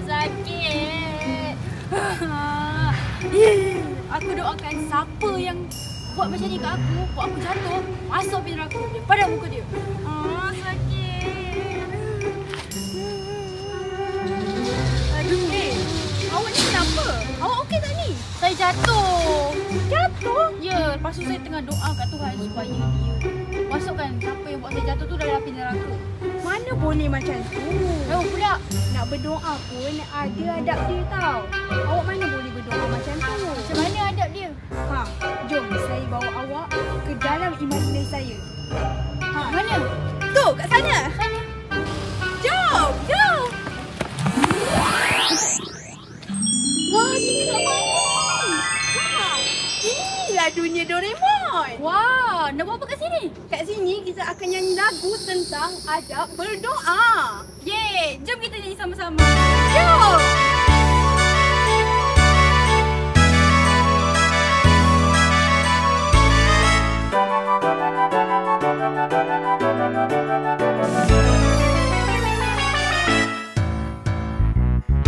Sakit. Aku doakan siapa yang buat macam ni kat aku, buat aku jatuh, masuk pergi neraka daripada muka dia. Sakit. Aduh. Awak ni kenapa? Awak okey tak ni? Saya jatuh. Jatuh? Ya, lepas tu saya tengah doa kat Tuhan supaya dia masukkan siapa yang buat saya jatuh tu dalam api neraka. Mana boleh macam tu? Oh pula. Nak berdoa pun ada adab dia tau. Awak mana boleh berdoa macam tu? Macam mana adab dia? Jom saya bawa awak ke dalam imajinasi saya. Mana? Tu, kat sana. Sana. Jom, jom. Wah, kita nak main ni. Wah, inilah dunia Doraemon. Wah, nak buat apa kat sini? Kat sini kita akan nyanyi lagu tentang adab berdoa. Yeay, jom kita nyanyi sama-sama. Jom.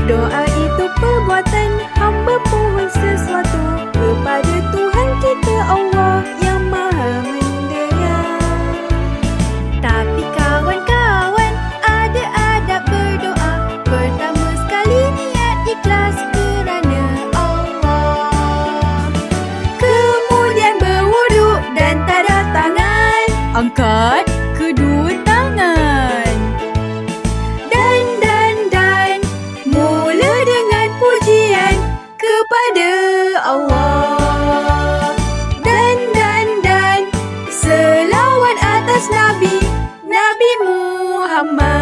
Doa itu perbuatan hamba mohon sesuatu kepada Tuhan kita Allah yang Maha mendengar. Tapi kawan-kawan, ada adab berdoa. Pertama sekali niat ikhlas kerana Allah. Kemudian berwuduk dan tadah tangan. Angkat kedua tangan. Mula dengan pujian kepada Allah. Dan selawat atas Nabi Muhammad.